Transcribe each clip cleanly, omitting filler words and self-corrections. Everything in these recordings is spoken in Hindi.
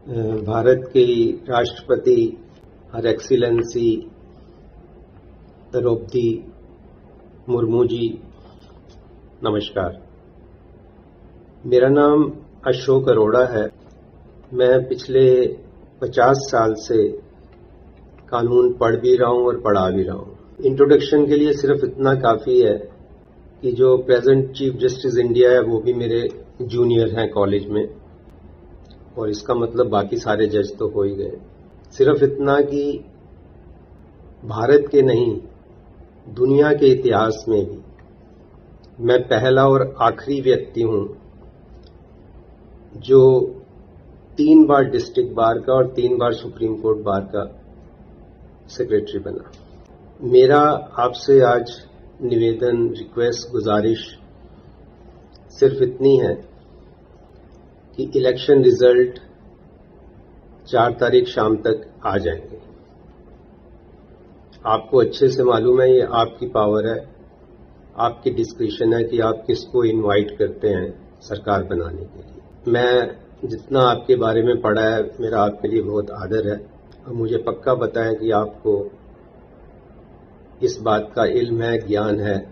भारत के राष्ट्रपति हर एक्सीलेंसी द्रौपदी मुर्मू जी, नमस्कार। मेरा नाम अशोक अरोड़ा है। मैं पिछले 50 साल से कानून पढ़ भी रहा हूं और पढ़ा भी रहा हूं। इंट्रोडक्शन के लिए सिर्फ इतना काफी है कि जो प्रेजेंट चीफ जस्टिस इंडिया है वो भी मेरे जूनियर हैं कॉलेज में, और इसका मतलब बाकी सारे जज तो हो ही गए। सिर्फ इतना कि भारत के नहीं, दुनिया के इतिहास में भी मैं पहला और आखिरी व्यक्ति हूं जो 3 बार डिस्ट्रिक्ट बार का और 3 बार सुप्रीम कोर्ट बार का सेक्रेटरी बना। मेरा आपसे आज निवेदन, रिक्वेस्ट, गुजारिश सिर्फ इतनी है कि इलेक्शन रिजल्ट 4 तारीख शाम तक आ जाएंगे। आपको अच्छे से मालूम है ये आपकी पावर है, आपकी डिस्क्रिशन है कि आप किसको इनवाइट करते हैं सरकार बनाने के लिए। मैं जितना आपके बारे में पढ़ा है, मेरा आपके लिए बहुत आदर है और मुझे पक्का पता है कि आपको इस बात का इल्म है, ज्ञान है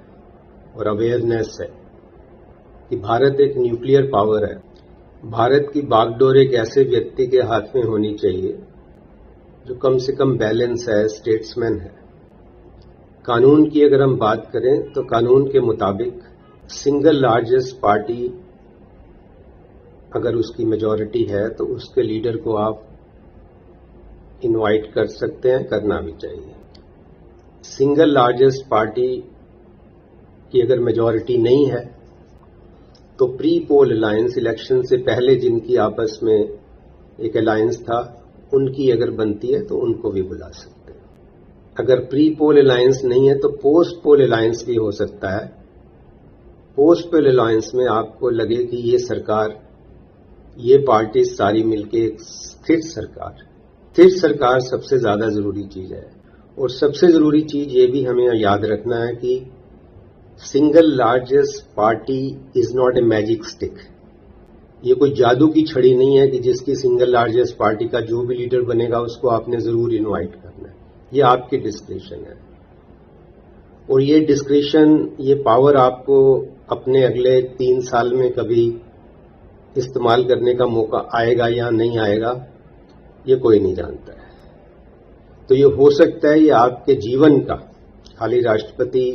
और अवेयरनेस है कि भारत एक न्यूक्लियर पावर है। भारत की बागडोर एक ऐसे व्यक्ति के हाथ में होनी चाहिए जो कम से कम बैलेंस है, स्टेट्समैन है। कानून की अगर हम बात करें तो कानून के मुताबिक सिंगल लार्जेस्ट पार्टी अगर उसकी मेजॉरिटी है तो उसके लीडर को आप इनवाइट कर सकते हैं, करना भी चाहिए। सिंगल लार्जेस्ट पार्टी की अगर मेजॉरिटी नहीं है तो प्री पोल अलायंस, इलेक्शन से पहले जिनकी आपस में एक अलायंस था, उनकी अगर बनती है तो उनको भी बुला सकते हैं। अगर प्री पोल अलायंस नहीं है तो पोस्ट पोल अलायंस भी हो सकता है। पोस्ट पोल अलायंस में आपको लगे कि ये सरकार, ये पार्टी सारी मिलके एक स्थिर सरकार सबसे ज्यादा जरूरी चीज है। और सबसे जरूरी चीज ये भी हमें याद रखना है कि single largest party is not a magic stick. ये कोई जादू की छड़ी नहीं है कि जिसकी सिंगल लार्जेस्ट पार्टी का जो भी लीडर बनेगा उसको आपने जरूर इनवाइट करना है। ये आपकी डिस्क्रिशन है और ये डिस्क्रिशन, ये पावर आपको अपने अगले 3 साल में कभी इस्तेमाल करने का मौका आएगा या नहीं आएगा, ये कोई नहीं जानता है। तो ये हो सकता है ये आपके जीवन का, खाली राष्ट्रपति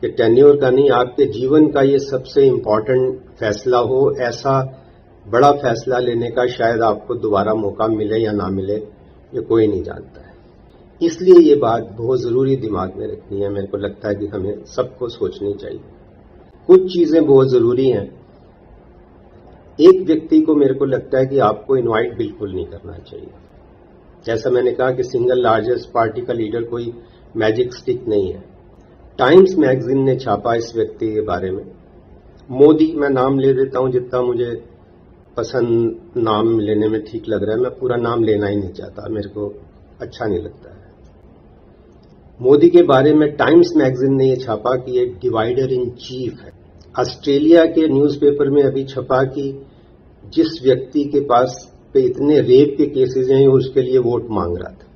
के टेन्योर का नहीं, आपके जीवन का ये सबसे इंपॉर्टेंट फैसला हो। ऐसा बड़ा फैसला लेने का शायद आपको दोबारा मौका मिले या ना मिले, ये कोई नहीं जानता है। इसलिए ये बात बहुत जरूरी दिमाग में रखनी है। मेरे को लगता है कि हमें सबको सोचनी चाहिए। कुछ चीजें बहुत जरूरी हैं। एक व्यक्ति को मेरे को लगता है कि आपको इनवाइट बिल्कुल नहीं करना चाहिए। जैसा मैंने कहा कि सिंगल लार्जेस्ट पार्टी का लीडर कोई मैजिक स्टिक नहीं है। टाइम्स मैगजीन ने छापा इस व्यक्ति के बारे में। मोदी, मैं नाम ले देता हूं जितना मुझे पसंद नाम लेने में ठीक लग रहा है। मैं पूरा नाम लेना ही नहीं चाहता, मेरे को अच्छा नहीं लगता है। मोदी के बारे में टाइम्स मैगजीन ने यह छापा कि एक डिवाइडर इन चीफ है। ऑस्ट्रेलिया के न्यूज़पेपर में अभी छपा कि जिस व्यक्ति के पास पे इतने रेप के केसेस हैं उसके लिए वोट मांग रहा था।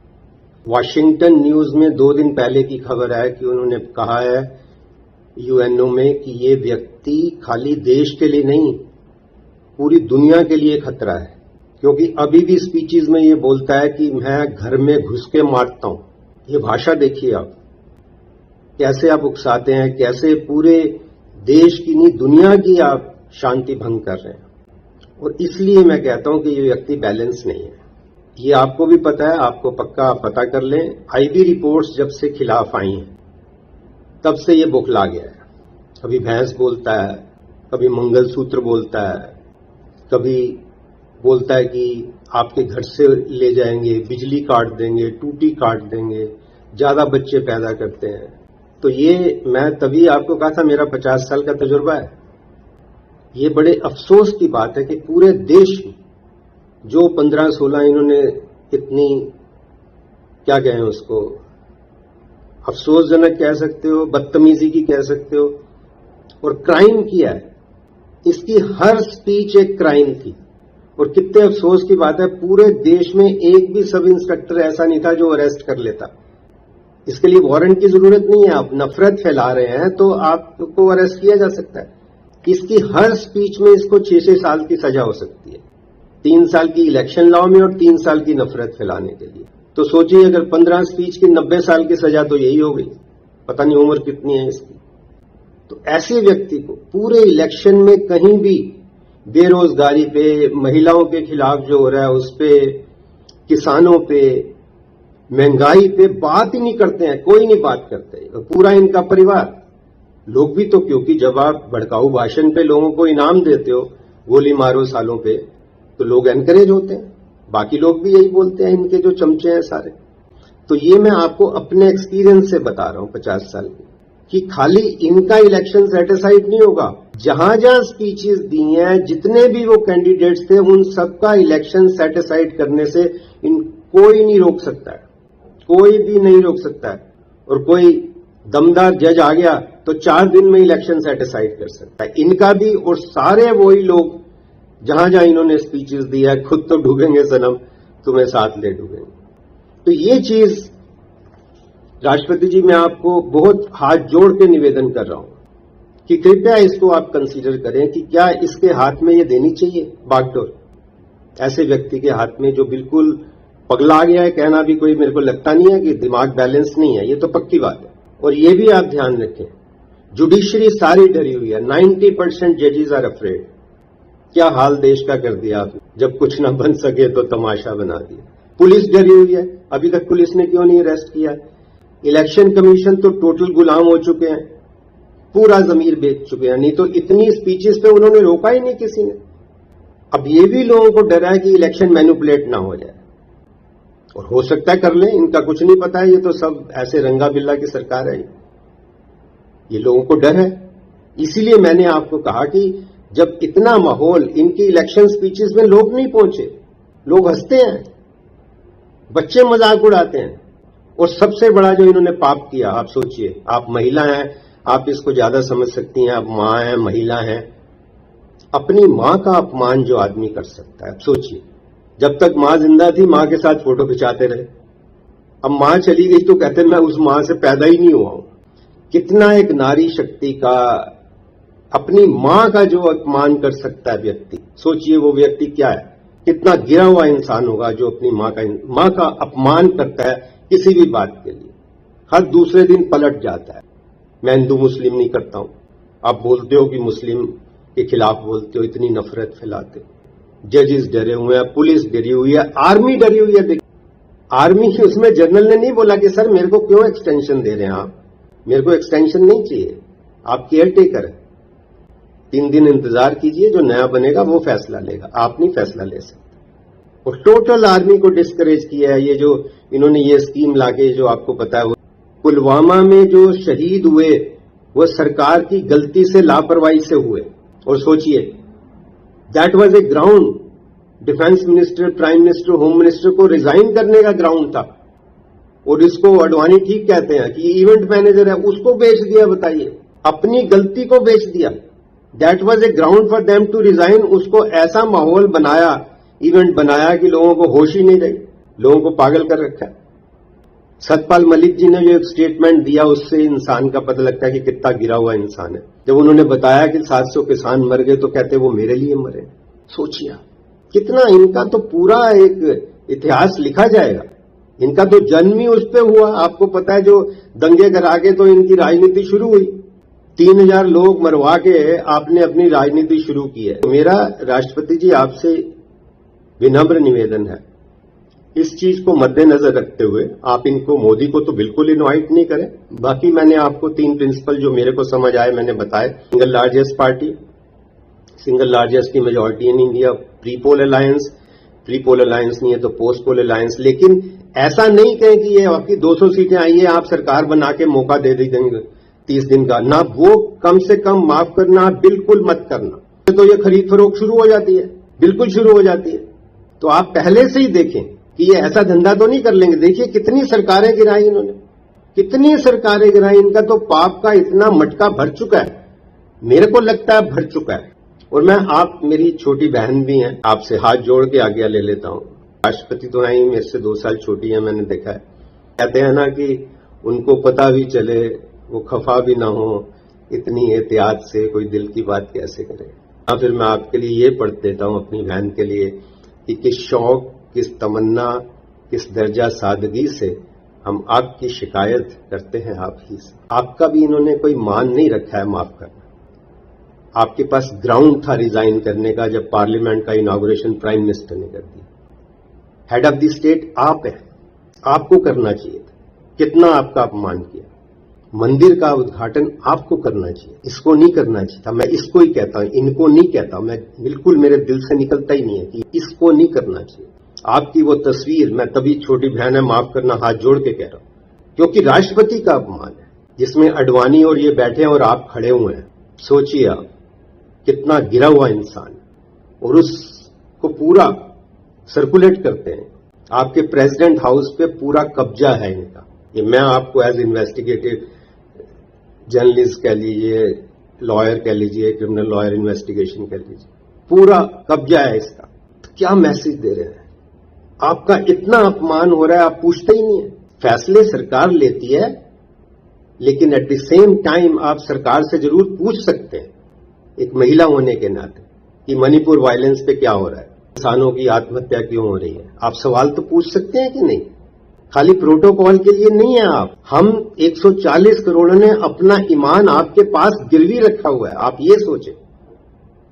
वॉशिंगटन न्यूज में 2 दिन पहले की खबर है कि उन्होंने कहा है यूएनओ में कि ये व्यक्ति खाली देश के लिए नहीं, पूरी दुनिया के लिए खतरा है, क्योंकि अभी भी स्पीचेस में ये बोलता है कि मैं घर में घुस के मारता हूं। ये भाषा देखिए आप, कैसे आप उकसाते हैं, कैसे पूरे देश की नहीं दुनिया की आप शांति भंग कर रहे हैं। और इसलिए मैं कहता हूं कि ये व्यक्ति बैलेंस नहीं है। ये आपको भी पता है, आपको पक्का पता कर लें। आईबी रिपोर्ट्स जब से खिलाफ आई हैं तब से ये बौखला गया है। कभी भैंस बोलता है, कभी मंगलसूत्र बोलता है, कभी बोलता है कि आपके घर से ले जाएंगे, बिजली काट देंगे, टूटी काट देंगे, ज्यादा बच्चे पैदा करते हैं। तो ये मैं तभी आपको कहा था मेरा 50 साल का तजुर्बा है। ये बड़े अफसोस की बात है कि पूरे देश में जो 15-16 इन्होंने इतनी, क्या कहें उसको, अफसोसजनक कह सकते हो, बदतमीजी की कह सकते हो, और क्राइम किया है। इसकी हर स्पीच एक क्राइम थी। और कितने अफसोस की बात है, पूरे देश में एक भी सब इंस्पेक्टर ऐसा नहीं था जो अरेस्ट कर लेता। इसके लिए वारंट की जरूरत नहीं है। आप नफरत फैला रहे हैं तो आपको अरेस्ट किया जा सकता है। इसकी हर स्पीच में इसको 6-6 साल की सजा हो सकती है, 3 साल की इलेक्शन लॉ में और 3 साल की नफरत फैलाने के लिए। तो सोचिए अगर 15 स्पीच की 90 साल की सजा, तो यही हो गई। पता नहीं उम्र कितनी है इसकी। तो ऐसे व्यक्ति को पूरे इलेक्शन में कहीं भी बेरोजगारी पे, महिलाओं के खिलाफ जो हो रहा है उस पे, किसानों पे, महंगाई पे बात ही नहीं करते हैं, कोई नहीं बात करते। और पूरा इनका परिवार, लोग भी तो, क्योंकि जब आप भड़काऊ भाषण पे लोगों को इनाम देते हो, गोली मारो सालों पे, तो लोग एनकरेज होते हैं। बाकी लोग भी यही बोलते हैं, इनके जो चमचे हैं सारे। तो ये मैं आपको अपने एक्सपीरियंस से बता रहा हूं 50 साल की, कि खाली इनका इलेक्शन सेटिस्फाइड नहीं होगा। जहां जहां स्पीचेस दी हैं, जितने भी वो कैंडिडेट्स थे, उन सबका इलेक्शन सेटिस्फाइड करने से कोई नहीं रोक सकता है, कोई भी नहीं रोक सकता है। और कोई दमदार जज आ गया तो 4 दिन में इलेक्शन सेटिस्फाइड कर सकता है। इनका भी, और सारे वही लोग जहां जहां इन्होंने स्पीचेस दी है, खुद तो डूबेंगे सनम, तुम्हें साथ ले डूबेंगे। तो ये चीज राष्ट्रपति जी, मैं आपको बहुत हाथ जोड़ के निवेदन कर रहा हूं कि कृपया इसको आप कंसीडर करें कि क्या इसके हाथ में ये देनी चाहिए बागडोर, ऐसे व्यक्ति के हाथ में जो बिल्कुल पगला गया है। कहना भी कोई, मेरे को लगता नहीं है कि दिमाग बैलेंस नहीं है, ये तो पक्की बात है। और ये भी आप ध्यान रखें, जुडिशरी सारी डरी हुई है, 90% जजेस आर अफ्रेड। क्या हाल देश का कर दिया आपने, जब कुछ ना बन सके तो तमाशा बना दिया। पुलिस डरी हुई है, अभी तक पुलिस ने क्यों नहीं अरेस्ट किया। इलेक्शन कमीशन तो टोटल गुलाम हो चुके हैं, पूरा जमीर बेच चुके हैं। नहीं तो इतनी स्पीचेस पे उन्होंने रोका ही नहीं किसी ने। अब ये भी लोगों को डर है कि इलेक्शन मैनिपुलेट ना हो जाए, और हो सकता है कर लें, इनका कुछ नहीं पता है। ये तो सब ऐसे रंगा बिल्ला की सरकार है, ये लोगों को डर है। इसीलिए मैंने आपको कहा कि जब इतना माहौल, इनकी इलेक्शन स्पीचेस में लोग नहीं पहुंचे, लोग हंसते हैं, बच्चे मजाक उड़ाते हैं। और सबसे बड़ा जो इन्होंने पाप किया, आप सोचिए, आप महिला हैं, आप इसको ज्यादा समझ सकती हैं, आप मां हैं, महिला हैं। अपनी मां का अपमान जो आदमी कर सकता है, आप सोचिए, जब तक मां जिंदा थी मां के साथ फोटो खिंचाते रहे, अब मां चली गई तो कहते मैं उस मां से पैदा ही नहीं हुआ हूं। कितना एक नारी शक्ति का, अपनी मां का जो अपमान कर सकता है व्यक्ति, सोचिए वो व्यक्ति क्या है, कितना गिरा हुआ इंसान होगा जो अपनी मां का अपमान करता है किसी भी बात के लिए। हर दूसरे दिन पलट जाता है, मैं हिंदू मुस्लिम नहीं करता हूं। आप बोलते हो कि मुस्लिम के खिलाफ बोलते हो, इतनी नफरत फैलाते हो। जजेस डरे हुए हैं, पुलिस डरी हुई है, आर्मी डरी हुई है। देखिए, आर्मी की उसमें जनरल ने नहीं बोला कि सर मेरे को क्यों एक्सटेंशन दे रहे हैं आप, मेरे को एक्सटेंशन नहीं चाहिए, आप केयर टेकर है, 3 दिन इंतजार कीजिए, जो नया बनेगा वो फैसला लेगा, आप नहीं फैसला ले सकते। और टोटल आर्मी को डिस्करेज किया है। ये जो इन्होंने ये स्कीम लाके, जो आपको पता है, वो पुलवामा में जो शहीद हुए वो सरकार की गलती से, लापरवाही से हुए। और सोचिए, that was a ground, defence minister, prime minister, home minister को रिजाइन करने का ग्राउंड था। और इसको अडवाणी ठीक कहते हैं कि इवेंट मैनेजर है, उसको बेच दिया। बताइए, अपनी गलती को बेच दिया। That was a ground for them to resign. उसको ऐसा माहौल बनाया, इवेंट बनाया कि लोगों को होश ही नहीं रही, लोगों को पागल कर रखा है। सतपाल मलिक जी ने जो एक स्टेटमेंट दिया, उससे इंसान का पता लगता है कि कितना गिरा हुआ इंसान है। जब उन्होंने बताया कि 700 किसान मर गए तो कहते वो मेरे लिए मरे। सोचिए कितना, इनका तो पूरा एक इतिहास लिखा जाएगा। इनका तो जन्म ही उस पे हुआ। आपको पता है, जो दंगे करा के तो इनकी राजनीति शुरू हुई, 3000 लोग मरवा के आपने अपनी राजनीति शुरू की है। तो मेरा राष्ट्रपति जी आपसे विनम्र निवेदन है, इस चीज को मद्देनजर रखते हुए आप इनको, मोदी को तो बिल्कुल इनवाइट नहीं करें। बाकी मैंने आपको 3 प्रिंसिपल जो मेरे को समझ आए मैंने बताए। Single largest party, single largest की majority in India, pre poll alliance, pre poll alliance नहीं है तो पोस्ट पोल अलायंस। लेकिन ऐसा नहीं कहें कि ये आपकी 200 सीटें आई है, आप सरकार बना के मौका दे देंगे 30 दिन का ना, वो कम से कम माफ करना, बिल्कुल मत करना। तो ये खरीद फरोख्त शुरू हो जाती है, बिल्कुल शुरू हो जाती है। तो आप पहले से ही देखें कि ये ऐसा धंधा तो नहीं कर लेंगे। देखिए कितनी सरकारें गिराई इन्होंने, कितनी सरकारें गिराई। इनका तो पाप का इतना मटका भर चुका है, मेरे को लगता है भर चुका है। और मैं, आप मेरी छोटी बहन भी हैं, आपसे हाथ जोड़ के आज्ञा ले लेता हूं। राष्ट्रपति तो हैं ही, मेरे से 2 साल छोटी है, मैंने देखा है। कहते हैं ना कि उनको पता भी चले, वो खफा भी ना हो, इतनी एहतियात से कोई दिल की बात कैसे करे। या फिर मैं आपके लिए ये पढ़ देता हूं अपनी बहन के लिए कि किस शौक, किस तमन्ना, किस दर्जा सादगी से हम आपकी शिकायत करते हैं आप ही से। आपका भी इन्होंने कोई मान नहीं रखा है माफ करना। आपके पास ग्राउंड था रिजाइन करने का जब पार्लियामेंट का इनॉग्रेशन प्राइम मिनिस्टर ने कर दिया। हेड ऑफ द स्टेट आप है, आपको करना चाहिए था। कितना आपका अपमान किया। मंदिर का उद्घाटन आपको करना चाहिए, इसको नहीं करना चाहिए था। मैं इसको ही कहता हूं, इनको नहीं कहता। मैं बिल्कुल, मेरे दिल से निकलता ही नहीं है कि इसको नहीं करना चाहिए। आपकी वो तस्वीर, मैं तभी छोटी बहन है माफ करना हाथ जोड़ के कह रहा हूं, क्योंकि राष्ट्रपति का अपमान है जिसमें अडवाणी और ये बैठे हैं और आप खड़े हुए हैं। सोचिए आप, कितना गिरा हुआ इंसान, और उसको पूरा सर्कुलेट करते हैं। आपके प्रेसिडेंट हाउस पे पूरा कब्जा है इनका। ये मैं आपको एज इन्वेस्टिगेटिव जर्नलिस्ट कह लीजिए, लॉयर कह लीजिए, क्रिमिनल लॉयर इन्वेस्टिगेशन कह लीजिए, पूरा कब्जा है इसका। तो क्या मैसेज दे रहे हैं? आपका इतना अपमान हो रहा है, आप पूछते ही नहीं है। फैसले सरकार लेती है, लेकिन एट द सेम टाइम आप सरकार से जरूर पूछ सकते हैं एक महिला होने के नाते कि मणिपुर वायलेंस पे क्या हो रहा है, किसानों की आत्महत्या क्यों हो रही है। आप सवाल तो पूछ सकते हैं कि नहीं? खाली प्रोटोकॉल के लिए नहीं है आप। हम 140 करोड़ ने अपना ईमान आपके पास गिरवी रखा हुआ है। आप ये सोचें,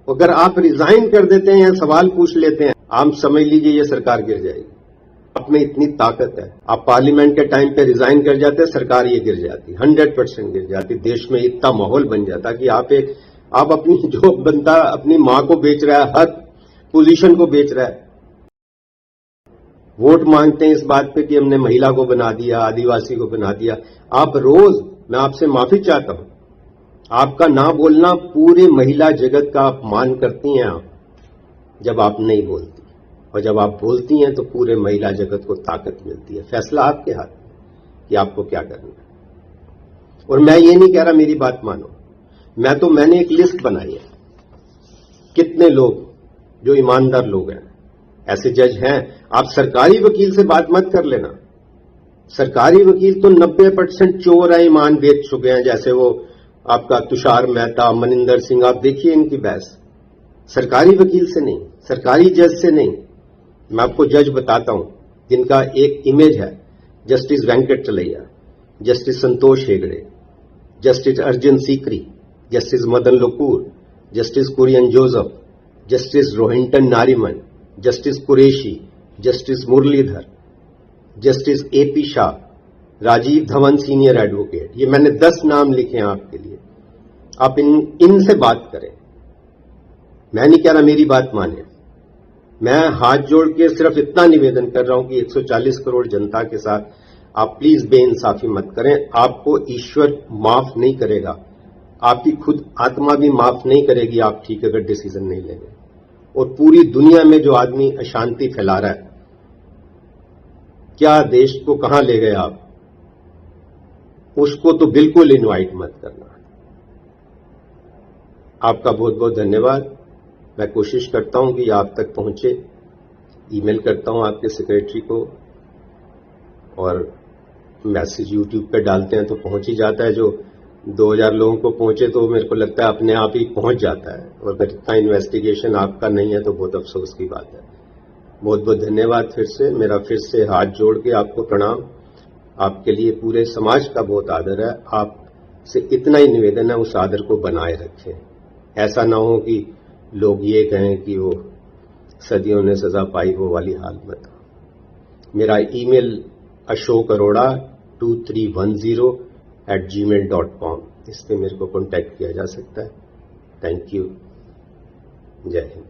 अगर आप रिजाइन कर देते हैं या सवाल पूछ लेते हैं, आप समझ लीजिए ये सरकार गिर जाएगी। आप में इतनी ताकत है, आप पार्लियामेंट के टाइम पे रिजाइन कर जाते, सरकार ये गिर जाती, 100% गिर जाती। देश में इतना माहौल बन जाता कि आप अपनी, जो बंदा अपनी मां को बेच रहा है, हर पोजीशन को बेच रहा है, वोट मांगते हैं इस बात पे कि हमने महिला को बना दिया, आदिवासी को बना दिया। आप रोज, मैं आपसे माफी चाहता हूं, आपका ना बोलना पूरे महिला जगत का अपमान करती हैं आप, जब आप नहीं बोलती, और जब आप बोलती हैं तो पूरे महिला जगत को ताकत मिलती है। फैसला आपके हाथ में कि आपको क्या करना है। और मैं ये नहीं कह रहा मेरी बात मानो, मैंने एक लिस्ट बनाई है, कितने लोग जो ईमानदार लोग हैं, ऐसे जज हैं। आप सरकारी वकील से बात मत कर लेना। सरकारी वकील तो 90% चोर है, ईमान बेच चुके हैं। जैसे वो आपका तुषार मेहता, मनिंदर सिंह, आप देखिए इनकी बहस। सरकारी वकील से नहीं, सरकारी जज से नहीं। मैं आपको जज बताता हूं जिनका एक इमेज है, justice Venkata Chelliah, justice Santosh Hegde, justice Arjan Sikri, justice Madan Lokur, justice Kurian Joseph, justice Rohinton Nariman, justice Qureshi, justice Muralidhar, justice AP Shah, Rajeev Dhavan senior advocate. ये मैंने 10 नाम लिखे हैं आपके लिए। आप इनसे बात करें। मैं नहीं कह रहा मेरी बात माने। मैं हाथ जोड़ के सिर्फ इतना निवेदन कर रहा हूं कि 140 करोड़ जनता के साथ आप प्लीज बेइंसाफी मत करें। आपको ईश्वर माफ नहीं करेगा, आपकी खुद आत्मा भी माफ नहीं करेगी आप ठीक अगर डिसीजन नहीं लेंगे। और पूरी दुनिया में जो आदमी अशांति फैला रहा है, क्या देश को कहां ले गए आप, उसको तो बिल्कुल इनवाइट मत करना। आपका बहुत बहुत धन्यवाद। मैं कोशिश करता हूं कि आप तक पहुंचे। ईमेल करता हूं आपके सेक्रेटरी को, और मैसेज यूट्यूब पे डालते हैं तो पहुंच ही जाता है। जो 2000 लोगों को पहुंचे तो मेरे को लगता है अपने आप ही पहुंच जाता है। और अगर इतना इन्वेस्टिगेशन आपका नहीं है तो बहुत अफसोस की बात है। बहुत बहुत धन्यवाद। फिर से मेरा फिर से हाथ जोड़ के आपको प्रणाम। आपके लिए पूरे समाज का बहुत आदर है। आपसे इतना ही निवेदन है, उस आदर को बनाए रखें। ऐसा ना हो कि लोग ये कहें कि वो सदियों ने सजा पाई, वो वाली हाल मत। मेरा ईमेल ashok arora 2310@gmail.com, इस पे मेरे को कांटेक्ट किया जा सकता है। Thank you. जय हिंद।